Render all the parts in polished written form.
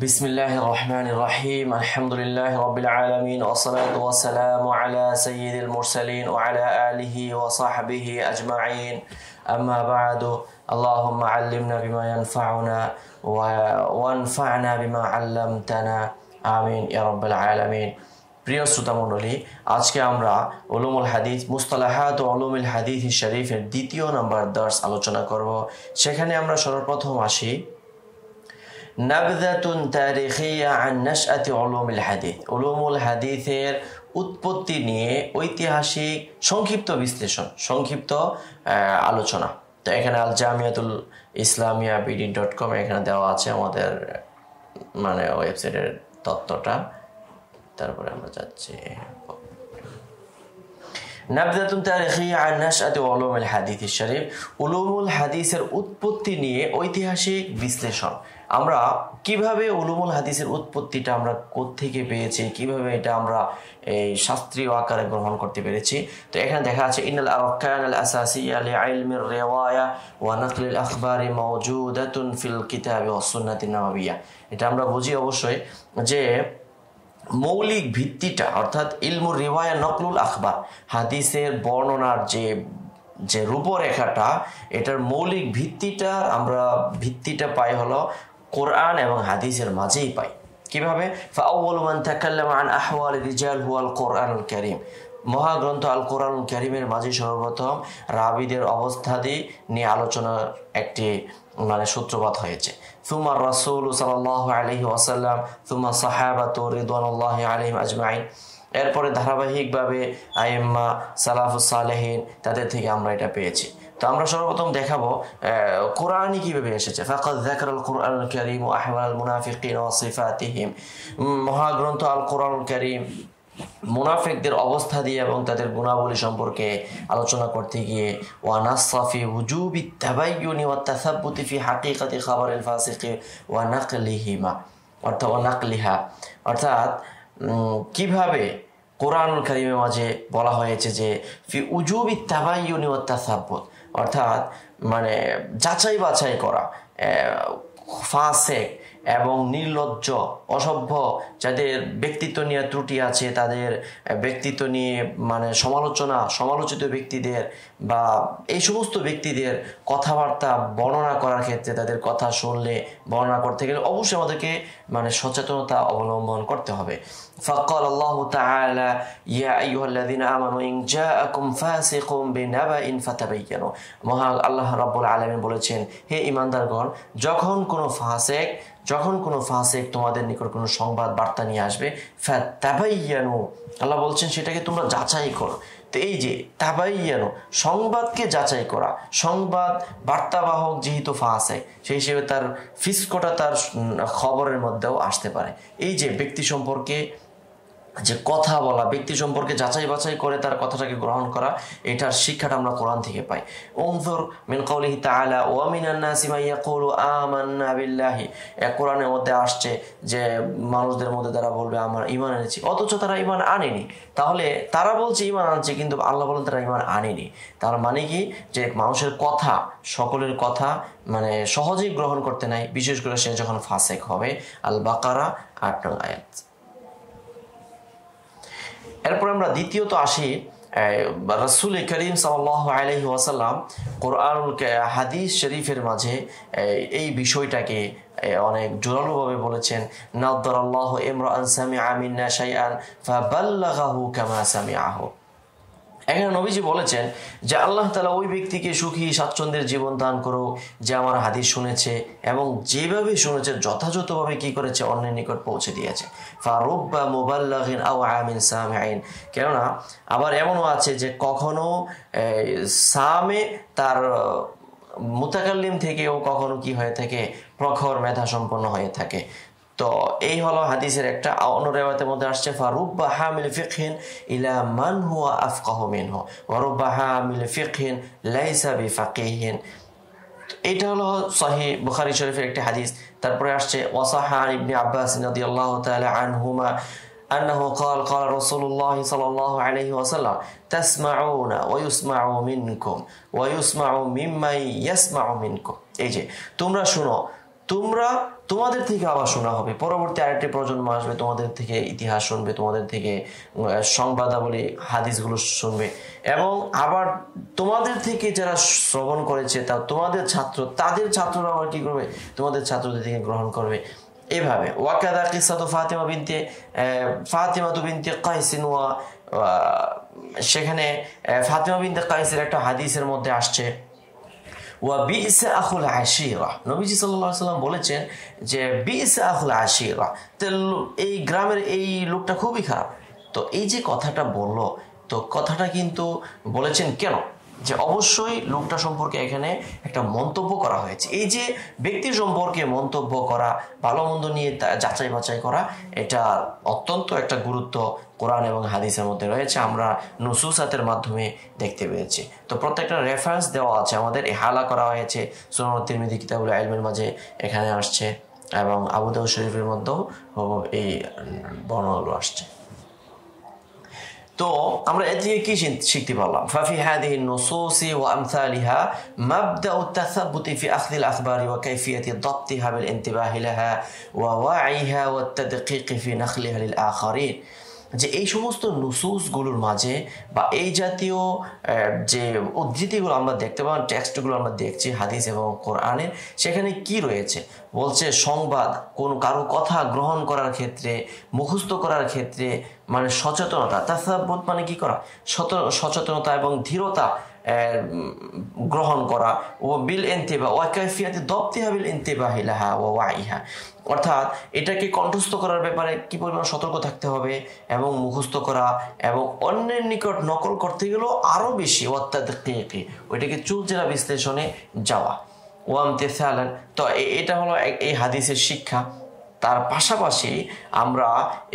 বিসমিল্লাহির রহমানির রহিম আলহামদুলিল্লাহি রাব্বিল আলামিন ওয়াসসালাতু ওয়াসসালামু আলা সাইয়্যিদিল মুরসালিন ওয়া আলা আলিহি ওয়া সাহবিহি আজমাইন আম্মা বা'দু আল্লাহুম্মা আল্লিমনা বিমা ইয়ানফা'ুনা ওয়ানফা'না বিমা 'আল্লামতানা আমিন ইয়া রাব্বাল আলামিন। প্রিয় শ্রোতা মণ্ডলী, আজকে আমরা উলুমুল হাদিস মুস্তালাহাত ও উলুমুল হাদিস শরীফের দ্বিতীয় নম্বর দর্স আলোচনা করব। সেখানে আমরা সর্বপ্রথম আসি নাবযাতুন তারিখিয়া আন নাশআতি উলুমুল হাদিস। উলুমুল হাদিসের উৎপত্তি নিয়ে ঐতিহাসিক সংক্ষিপ্ত বিশ্লেষণ, সংক্ষিপ্ত আলোচনা। তো এখানে আল জামিয়াতুল ইসলামিয়া bd.com এখানে দেওয়া আছে আমাদের ওয়েবসাইটের তথ্যটা। তারপরে আমরা যাচ্ছি নাবযাতুন তারিখিয়া আন নাশআতি উলুমুল হাদিস শরীফ। উলুমুল হাদিসের উৎপত্তি নিয়ে ঐতিহাসিক বিশ্লেষণ। আমরা কিভাবে উলুমুল হাদিসের উৎপত্তিটা আমরা কোত্থেকে পেয়েছি, কিভাবে এটা আমরা এই শাস্ত্রীয় আকারে গ্রহণ করতে পেরেছি। তো এখানে দেখা আছে ইন্নাল আরকান আল আসাসিয়া লিইলমির রিওয়ায়া ওয়া নাকলিল আখবারি মাওজুদাতুন ফিল কিতাবি ওয়াস সুন্নাতিন নাবাবিয়্যা। এটা আমরা বুঝি অবশ্যই যে মৌলিক ভিত্তিটা, অর্থাৎ ইলমুর রিওয়ায়া নকলুল আখবার, হাদিসের বর্ণনার যে রূপরেখাটা, এটার মৌলিক ভিত্তিটা পাই হলো কোরআন এবং হাদিসের মাঝেই পাই। কিভাবে? ফাআউয়ালু মান তাকাল্লামা আন আহওয়ালি রিজাল হুয়াল কোরআনুল কারীম। মহাগ্রন্থ আল কোরআনুল কারীমের মাঝে সর্বপ্রথম রাবীদের অবস্থাদি নিয়ে আলোচনার একটি সূত্রপাত হয়েছে। সুম্মা রাসূল সাল্লাল্লাহু আলাইহি ওয়াসাল্লাম সুম্মা সাহাবাতু রিদওয়ানুল্লাহি আলাইহিম আজমাইন। এরপরে ধারাবাহিকভাবে আইম্মা সালাফুস সালেহিন, তাদের থেকে আমরা এটা পেয়েছি। তো আমরা সর্বপ্রথম দেখাবো কোরআনই কিভাবে এসেছে। ফাকাদ যাকারাল কোরআনুল কারীম ওয়া আহওয়াল মুনাফিকিন ওয়া সিফাতিহিম। মহাগ্রন্থ আল কোরআনুল কারীম মুনাফিকদের অবস্থা দিয়ে এবং তাদের গুণাবলী সম্পর্কে আলোচনা করতে গিয়ে ওয়া নাসসা ফি উজুবিত তাবায়্যুনি ওয়াত তাসাব্বুতি ফি হাকীকাতি খাবারিল ফাসিকি ওয়া নাকলিহা। অর্থাৎ কিভাবে কোরআনুল কারীমের মাঝে বলা হয়েছে যে ফি উজুবিত তাবায়্যুনি ওয়াত তাসাব্বুত, অর্থাৎ যাচাই বাছাই করা ফাসিক এবং নির্লজ্জ অসভ্য, যাদের ব্যক্তিত্ব নিয়ে ত্রুটি আছে, তাদের ব্যক্তিত্ব নিয়ে সমালোচিত ব্যক্তিদের বা এই সমস্ত ব্যক্তিদের কথাবার্তা বর্ণনা করার ক্ষেত্রে, তাদের কথা শুনলে বর্ণনা করতে গেলে অবশ্যই আমাদেরকে সচেতনতা অবলম্বন করতে হবে। ফাকাল আল্লাহু তাআলা ইয়া আইয়ুহাল্লাযীনা আমানু ইন জাআকুম ফাসিকুম বিনাবাইন ফাতাবায়্যানু। মহান আল্লাহ রাব্বুল আলামিন বলেছেন, হে ঈমানদারগণ, যখন কোনো ফাসিক তোমাদের নিকট কোনো সংবাদ বার্তা নিয়ে আসবে, ফাতাবায়্যানু, আল্লাহ বলছেন সেটাকে তোমরা যাচাই করো। তো এই যে তাবায়্যানু, সংবাদকে যাচাই করা, সংবাদ বার্তাবাহক যেহেতু ফাসিক, সেই হিসেবে তার ফিসকটা তার খবরের মধ্যেও আসতে পারে। এই যে ব্যক্তি সম্পর্কে যে কথা বলা, ব্যক্তি সম্পর্কে যাচাই বাছাই করে তার কথাটাকে গ্রহণ করা, এটার শিক্ষাটা আমরা কোরআন থেকে পাই। উনজুর মিন কাউলিহি তাআলা ওয়া মিনান নাসি মান ইয়াকুলু আমান্না বিল্লাহি। কোরআনের মধ্যে আসছে যে মানুষদের মধ্যে তারা বলবে আমরা ঈমান এনেছি, অথচ তারা ঈমান আনেনি। তাহলে তারা বলছে ঈমান আনছে, কিন্তু আল্লাহ বলেন তারা ঈমান আনেনি। তার মানে কি, যে মানুষের কথা, সকলের কথা সহজেই গ্রহণ করতে নাই, বিশেষ করে সে যখন ফাসিক হবে। আল বাকারা ৮ নং আয়াত। এরপর আমরা দ্বিতীয়ত আসি রাসূল করিম সাল্লাল্লাহু আলাইহি ওয়াসাল্লাম কোরআনুল হাদিস শরীফের মাঝে এই বিষয়টাকে অনেক জোরালোভাবে বলেছেন। নাদ্দারাল্লাহু ইমরাআন সামিআ মিন্না শাইআন ফাবাল্লাগাহু কামা সামিআহু। এখানে নবীজি বলেছেন যে আল্লাহ তাআলা ওই ব্যক্তিকে সুখী স্বাচ্ছন্দ্যের জীবন দান করুক যে আমার হাদিস শুনেছে এবং যেভাবে শুনেছে যথাযথভাবে কি করেছে, অন্যের নিকট পৌঁছে দিয়েছে। ফারুব্বা মুবাল্লাগিন আও আমিন সামিঈন। কেননা আবার এমনও আছে যে কখনো সামে তার মুতাকাল্লিম থেকেও কখনো কি হয়ে থাকে, প্রখর মেধা সম্পন্ন হয়ে থাকে। তো এই হলো হাদিসের একটা। অন্য রিওয়ায়াতের মধ্যে আসছে ফারুব্বা হামিল ফিকহিন ইলা মান হুয়া আফকাহু মিনহু ওয়া রুব্বা হামিল ফিকহিন লাইসা বিফাকিহিন। এটা হলো সহিহ বুখারী শরীফের একটি হাদিস। তারপরে আসছে ওয়াসাহা ইবনে আব্বাস রাদিয়াল্লাহু তাআলা আনহুমা আন্নাহু ক্বাল রাসূলুল্লাহ সাল্লাল্লাহু আলাইহি ওয়াসাল্লাম তাসমাউনা ওয়া ইউসমাউ মিনকুম ওয়া ইউসমাউ মিম্মান ইয়াসমাউ মিনকুম। এই যে তোমরা শুনো, তোমাদের থেকে আবার শোনা হবে, পরবর্তী আরেকটি প্রজন্ম আসবে, তোমাদের থেকে ইতিহাস শুনবে, তোমাদের থেকে সংবাদাবলী হাদিসগুলো শুনবে, এবং আবার তোমাদের থেকে যারা শ্রবণ করেছে তা তোমাদের ছাত্র, তাদের ছাত্ররা আবার কি করবে, তোমাদের ছাত্রদের থেকে গ্রহণ করবে। এভাবে ওয়াকাদা কিসাতু ফাতিমা বিনতে কাইসিন ওয়া, সেখানে ফাতিমা বিনতে কাইসের একটা হাদিসের মধ্যে আসছে ওয়া বিইসা আখুল আশিরা, নবীজি সাল্লাল্লাহু আলাইহি ওয়াসাল্লাম বলেছেন যে বিইসা আখুল আশিরা, তো এই গ্রামের এই লোকটা খুবই খারাপ। তো এই যে কথাটা বললো, তো কথাটা কিন্তু বলেছেন কেন, যে অবশ্যই লোকটা সম্পর্কে এখানে একটা মন্তব্য করা হয়েছে। এই যে ব্যক্তি সম্পর্কে মন্তব্য করা, ভালো মন্দ নিয়ে যাচাই বাছাই করা, এটা অত্যন্ত একটা গুরুত্ব কোরআন এবং হাদিসের মধ্যে রয়েছে, আমরা নুসুসাতের মাধ্যমে দেখতে পেয়েছি। তো প্রত্যেকটা রেফারেন্স দেওয়া আছে, আমাদের ইহালা করা হয়েছে সুনান তিরমিজি কিতাবুল ইলমের মাঝে এখানে আসছে, এবং আবু দাউদ শরীফের মধ্যেও এই বর্ণনাগুলো আসছে। তো আমরা এ থেকে কি শিখতে পারলাম? ফাফি হাদিহি নুসুসি ওয়া আমসালিহা মাবদাউ তাসাব্বুতি ফি আখযিল আখবারি ওয়া কাইফিয়াতি দাবতিহা বিল ইনতিবাহি লাহা ওয়া ওয়াইহা ওয়া তাদকিকি ফি নাখলিহা লিল আখারিন, যে এই সমস্ত নুসুসগুলোর মাঝে বা এই জাতীয় যে উদ্ধৃতিগুলো আমরা দেখতে পাই, টেক্সটগুলো আমরা দেখছি হাদিস এবং কোরআনের, সেখানে কি রয়েছে বলছে, সংবাদ, কোন কারো কথা গ্রহণ করার ক্ষেত্রে, মুখস্থ করার ক্ষেত্রে, মানে সচেতনতা, তাসাব্বুত মানে কি করা, সচেতনতা এবং ধীরতা গ্রহণ করা, ও বিল ইনতিবা ওয়া কাইফিয়াতি দাবতিহা বিল ইনতিবাহি লাহা ওয়া ওয়াইহা, অর্থাৎ এটাকে কণ্ঠস্থ করার ব্যাপারে কি পরিমাণ সতর্ক থাকতে হবে, এবং মুখস্থ করা এবং অন্যের নিকট নকল করতে গেলেও আরও বেশি ওয়াত্তাদকিকি, ওইটাকে চুলচেরা বিশ্লেষণে যাওয়া, ওয়ামতিসালান। তো এটা হলো এই হাদিসের শিক্ষা। তার পাশাপাশি আমরা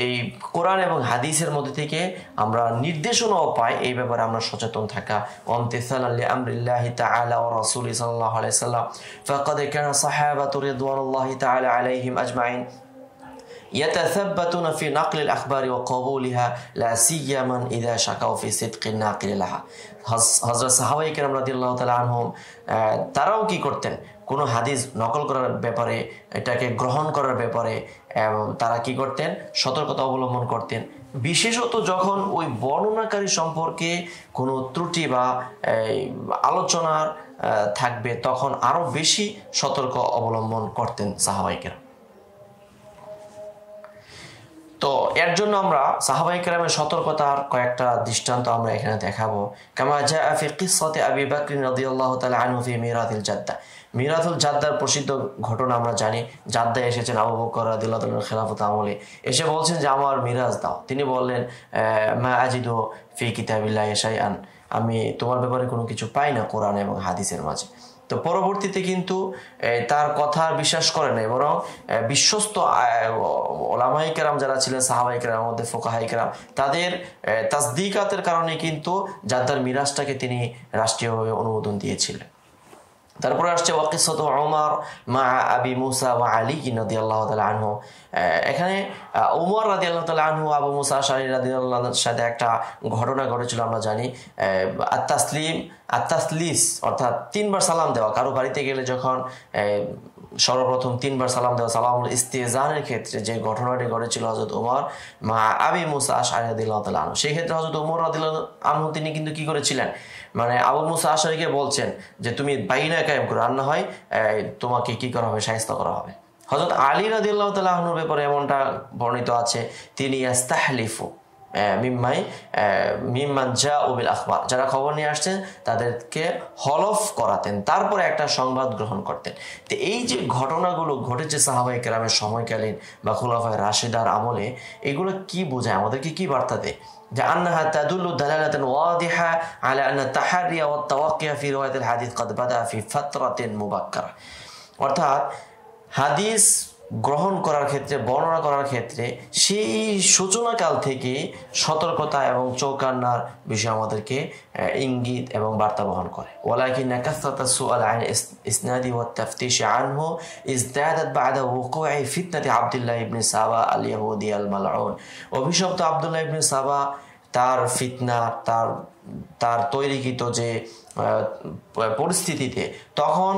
এই কোরআন এবং হাদিসের মধ্যে থেকে আমরা নির্দেশনাও পাই, এই ব্যাপারে আমরা সচেতন থাকা। ওয়ামতিসালান লিআমরিল্লাহি তাআলা ওয়া রাসূলি সাল্লাল্লাহু আলাইহি ওয়াসাল্লাম ফাকাদ কানা সাহাবাতু রিদওয়ানুল্লাহি তাআলা আলাইহিম আজমাইন يتثبتون في نقل الأخبار وقبولها لا سيما إذا شكوا في صدق الناقل لها। হযরত সাহাবায়ে কেরাম রাদিয়াল্লাহু তাআলা আনহুম তারাও কি করতেন, কোনো হাদিস নকল করার ব্যাপারে, এটাকে গ্রহণ করার ব্যাপারে এবং তারা কি করতেন, সতর্কতা অবলম্বন করতেন। বিশেষত যখন ওই বর্ণনাকারী সম্পর্কে কোনো ত্রুটি বা আলোচনার থাকবে, তখন আরো বেশি সতর্ক অবলম্বন করতেন সাহাবায়ে কেরাম। তো এর জন্য আমরা সাহাবায়ে কেরামের সতর্কতার কয়েকটা দৃষ্টান্ত আমরা এখানে দেখাবো। কামা জাআ ফি কিসসাতি আবি বকর রাদিয়াল্লাহু তাআলা আনহু ফি মিরাথিল জাদ্দা, মিরাথুল জাদ্দার প্রসিদ্ধ ঘটনা আমরা জানি। জাদ্দায় এসেছেন আবু বকর রাদিয়াল্লাহু তাআলার খেলাফত আমলে, এসে বলছেন যে আমার মিরাজ দাও। তিনি বললেন মা আজিদু ফি কিতাবিল্লাহি শাইআন, আমি তোমার ব্যাপারে কোনো কিছু পাই না কোরআন এবং হাদিসের মাঝে। তো পরবর্তীতে কিন্তু তার কথা বিশ্বাস করে নাই, বরং বিশ্বস্ত ওলামায়ে কেরাম যারা ছিলেন সাহাবায়ে কেরামের মধ্যে, ফুকাহায়ে কেরাম, তাদের তাসদিকাতের কারণে কিন্তু জাদ্দার মিরাজটাকে তিনি রাষ্ট্রীয়ভাবে অনুমোদন দিয়েছিলেন। তারপরে আসছে ওয়াকিসাতু উমর মা আবি মুসা ওয়া আলী রাদিয়াল্লাহু তাআলা আনহু। এখানে উমর রাদিয়াল্লাহু তাআলা আনহু আবু মুসা আশআরী রাদিয়াল্লাহু তাআলার সাথে একটা ঘটনা ঘটেছিল আমরা জানি। আত-তাসলিস অর্থাৎ তিনবার সালাম দেওয়া, কারো বাড়িতে গেলে যখন সর্বপ্রথম তিনবার সালাম দেওয়া, সালামুল ইস্তিজানের ক্ষেত্রে যে ঘটনাটি ঘটেছিল হযরত উমর মা আবি মুসা আশআরী রাদিয়াল্লাহু তাআলা আনহু, সেই ক্ষেত্রে হযরত উমর রাদিয়াল্লাহু আনহু তিনি কিন্তু কি করেছিলেন, মানে আবু মুসা আশআরীকে বলছেন যে তুমি বাইনা কায়েম করো, আর না হয় তোমাকে কি করা হবে, শায়েস্তা করা হবে। হযরত আলী রাদিয়াল্লাহু তাআলা আনহুর ব্যাপারে এমনটা বর্ণিত আছে, তিনি ইস্তাহলিফু মিম্মান জাউ বিল আখবার, যারা খবর নিয়ে আসছেন তাদেরকে হলফ করাতেন, তারপরে একটা সংবাদ গ্রহণ করতেন। তো এই যে ঘটনাগুলো ঘটেছে সাহাবায়ে কেরামের সময়কালীন বা খুলাফায়ে রাশিদার আমলে, এগুলো কি বোঝায়, আমাদেরকে কি বার্তা দেয়, যে আন্নাহা তাদুল্লু দালালাতান ওয়াদিহা আলা আন্না তাহারিয়া ওয়া তাওয়াক্কিয়া ফি রিওয়ায়াতিল হাদিস ক্বাদ বাদা ফি ফাতরাতিন মুবাক্কারা, অর্থাৎ হাদিস গ্রহণ করার ক্ষেত্রে, বর্ণনা করার ক্ষেত্রে সেই সূচনাকাল থেকে সতর্কতা এবং চৌকান্নার বিষয় আমাদেরকে ইঙ্গিত এবং বার্তা বহন করে। ওয়ালাকিন্না কাসরাতাস সুআল আন ইসনাদি ওয়া তাফতিশ আনহু ইজদাদাত বা'দা ওকুই ফিতনাতি আব্দুল্লাহ ইবনে সাবা আল ইয়াহুদি আল মালউন। অভিশপ্ত আব্দুল্লাহ ইবনে সাবা, তার ফিতনা, তার তৈরিকৃত যে পরিস্থিতিতে, তখন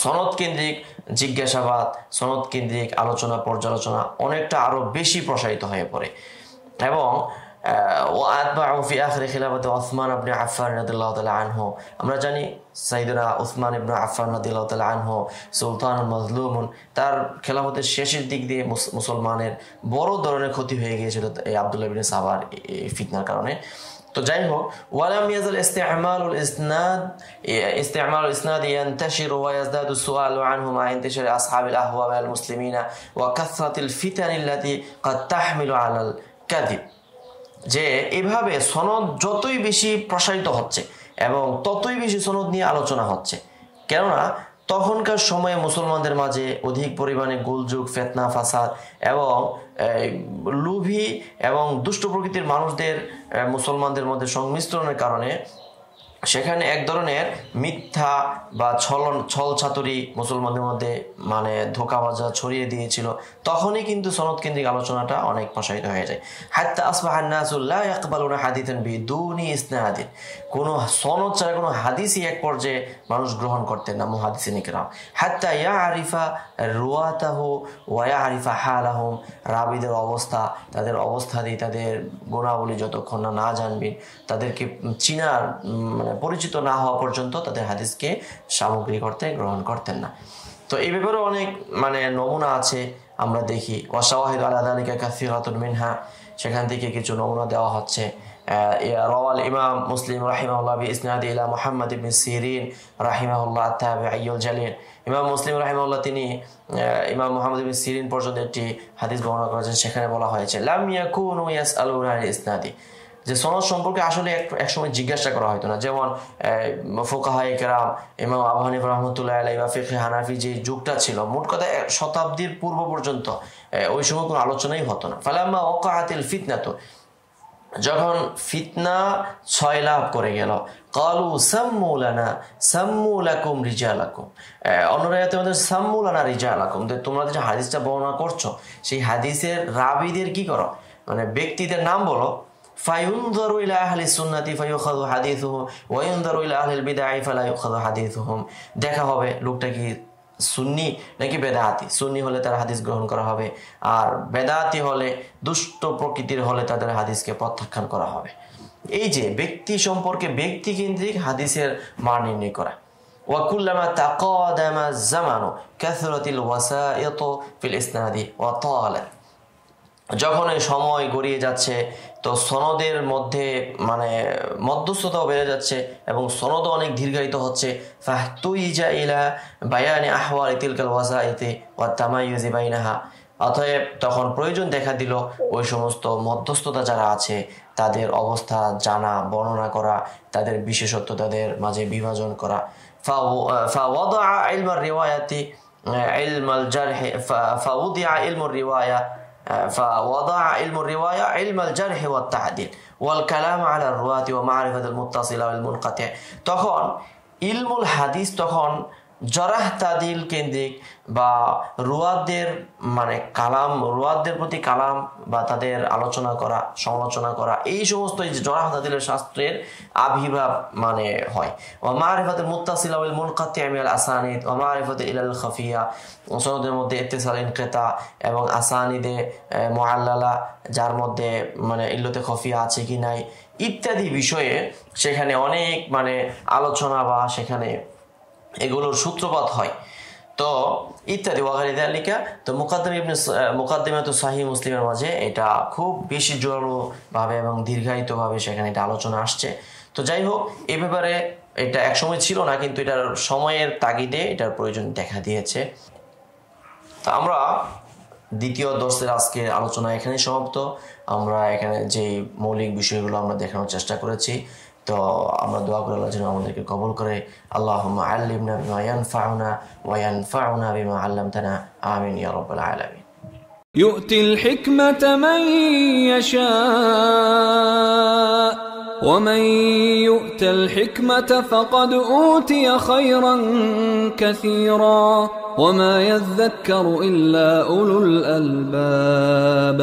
সনদ কেন্দ্রিক জিজ্ঞাসাবাদ, সনদ কেন্দ্রিক আলোচনা পর্যালোচনা অনেকটা আরো বেশি প্রসারিত হয়ে পড়ে। এবং ফি আখির খিলাফাতে ওসমান ইবনে আফফান রাদিয়াল্লাহু তাআলা আনহু, আমরা জানি সাইয়েদনা ওসমান ইবনে আফফান রাদিয়াল্লাহু তাআলা আনহু সুলতানুল মাজলুমুন, তার খেলাফতের শেষের দিক দিয়ে মুসলমানের বড় ধরনের ক্ষতি হয়ে গিয়েছিল এই আব্দুল্লাহ ইবনে সাবার ফিতনার কারণে। তো যাই হোক, ওয়ালাম ইয়াজাল ইস্তিমালুল ইসনাদ ইয়ানতাশিরু ওয়া ইয়াজদাদু সুআলু আনহু মা ইন্তিশারি আসহাবিল আহওয়া ওয়াল মুসলিমিনা ওয়া কাসরাতিল ফিতানিল্লাতী ক্বাদ তাহমিলু আলাল কাযিব। যে এভাবে সনদ যতই বেশি প্রসারিত হচ্ছে এবং ততই বেশি সনদ নিয়ে আলোচনা হচ্ছে, কেননা তখনকার সময়ে মুসলমানদের মাঝে অধিক পরিমাণে গোলযোগ, ফিতনা, ফাসাদ এবং লোভী এবং দুষ্ট প্রকৃতির মানুষদের মুসলমানদের মধ্যে সংমিশ্রণের কারণে সেখানে এক ধরনের মিথ্যা বা ছল ছাতুরি মুসলমানদের মধ্যে মানে ধোঁকাবাজা ছড়িয়ে দিয়েছিল। তখনই কিন্তু সনদ কেন্দ্রিক আলোচনাটা অনেক প্রসারিত হয়ে যায়। হাত্তা আসবাহান নাসু লা ইয়াকবালুনা হাদিসান বিদুনি ইসনাদিন, কোনো সনদ ছাড়া কোনো হাদিসই এক পর্যায়ে মানুষ গ্রহণ করতেন না মুহাদ্দিসিন ইকরাম। হাত্তা ইয়ারিফা রুয়াতাহু ওয়া ইয়ারিফা হালাহুম, রাবীদের অবস্থা, তাদের অবস্থাদি, তাদের গুণাবলী যতক্ষণ না জানবেন, তাদেরকে চিনার পরিচিত না হওয়া পর্যন্ত তাদের হাদিসকে সামগ্রী করতে গ্রহণ করতেন না। তো এই ব্যাপারে অনেক নমুনা আছে, আমরা দেখি ওয়াশাওয়াহিদ আলা যালিকা কাসীরাতুন মিনহা, সেখান থেকে কিছু নমুনা দেওয়া হচ্ছে। রাওয়াল ইমাম মুসলিম রাহিমাহুল্লাহ বি ইসনাদি ইলা মুহাম্মদ ইবনে সিরিন রাহিমাহুল্লাহ তাবিঈউল জালিল, ইমাম মুসলিম রাহিমাহুল্লাহ তিনি ইমাম মুহাম্মদ ইবনে সিরিন পর্যন্ত একটি হাদিস বর্ণনা করেছেন। সেখানে বলা হয়েছে লাম ইয়াকুনু ইয়াসআলুনা আনিল ইসনাদি, যে সনদ সম্পর্কে আসলে একসময় জিজ্ঞাসা করা হতো না। যেমন ফুকাহায়ে কেরাম, ইমাম আবু হানিফা রাহমাতুল্লাহি আলাইহি বা ফিকহে হানাফি যে যুগটা ছিল, মোট কথা শতাব্দীর পূর্ব পর্যন্ত ওই সময় কোনো আলোচনাই হতো না। ফালাম্মা ওয়াকাআতিল ফিতনাতু, যখন ফিতনা ছয়লাভ করে গেল, কালু সাম্মু লানা সাম্মু লাকুম রিজালাকুম, অন্যরা তোমাদের সাম্মু লানা রিজালাকুম, তোমরা যে হাদিসটা বর্ণনা করছো সেই হাদিসের রাবীদের কি করো, ব্যক্তিদের নাম বলো। ফায়ুনযারু ইলা আহলি সুন্নাতি ফায়ুখাযু হাদিসুহু ওয়া ইউনযারু ইলা আহলিল বিদআ ফালা ইউখাযু হাদিসুহুম, দেখা হবে লোকটা কি সুন্নি নাকি বেদাতি। সুন্নি হলে তার হাদিস গ্রহণ করা হবে, আর বেদাতি হলে, দুষ্ট প্রকৃতির হলে তাদের হাদিসকে প্রত্যাখ্যান করা হবে। এই যে ব্যক্তি সম্পর্কে ব্যক্তি কেন্দ্রিক হাদিসের মান নির্ণয় করা। ওয়া কুল্লামা তাকাদামা জামানু কাসরাতিল ওয়াসাইত ফিল ইসনাদি ওয়া তালা, যখন এই সময় গড়িয়ে যাচ্ছে তো সনদের মধ্যে মধ্যস্থতাও বেড়ে যাচ্ছে এবং সনদও অনেক দীর্ঘায়িত হচ্ছে। ফাহতুইজা ইলা বায়ানি আহওয়ালি তিলকাল ওয়াসাইতি ওয়া তামাইয়ুজি বাইনাহা, অতএব তখন প্রয়োজন দেখা দিল ওই সমস্ত মধ্যস্থতা যারা আছে তাদের অবস্থা জানা, বর্ণনা করা, তাদের বিশেষত্ব তাদের মাঝে বিভাজন করা। ফাওয়াদা ইলমার রিওয়ায়াতি ইলমাল জারহ ফাউদিআ ইলমুর রিওয়ায়া فوضع علم الرواية علم الجرح والتعديل والكلام على الرواة ومعرفة المتصل والمنقطع, তখন ইলমুল হাদিস তখন জরাহ তাদিল কেন্দ্রিক বা রুয়াদের কালাম, রুয়াদের প্রতি কালাম বা তাদের আলোচনা করা, সমালোচনা করা, এই সমস্ত জরাহ তাদিলের শাস্ত্রের আবির্ভাব হয়। ওয়া মারিফাতুল মুত্তাসিলা ওয়াল মুনকাতিআ মিনাল আসানিদ ওয়া মারিফাতুল ইলাল খাফিয়া, সনদের মধ্যে ইত্তিসাল ইনকিতা এবং আসানিদে মুআল্লালা যার মধ্যে ইল্লতে খাফিয়া আছে কি নাই ইত্যাদি বিষয়ে সেখানে অনেক আলোচনা বা সেখানে এগুলোর সূত্রপাত হয়। তো ইত্যাদি ওয়াগারি যালিকা। তো মুকাদ্দিমাতু সহিহ মুসলিমের মাঝে এটা খুব বেশি জোরালো ভাবে এবং দীর্ঘায়িত ভাবে সেখানে এটা আলোচনা আসছে। তো যাই হোক, এই ব্যাপারে এটা একসময় ছিল না, কিন্তু এটার সময়ের তাগিদে এটার প্রয়োজন দেখা দিয়েছে। তো আমরা দ্বিতীয় দর্সের আজকে আলোচনা এখানেই সমাপ্ত। আমরা এখানে যে মৌলিক বিষয়গুলো আমরা দেখানোর চেষ্টা করেছি, তো আমরা দোয়া করে আল্লাহ যেন আমাদেরকে কবুল করে। আল্লাহুম্মা আল্লিমনা বিমা ইয়ানফাউনা ওয়া ইয়ানফাউনা বিমা আল্লামতানা, আমিন ইয়া রাব্বাল আলামিন। يؤتي الحكمة من يشاء ومن يؤت الحكمة فقد أوتي خيرا كثيرا وما يذكر إلا أولو الألباب.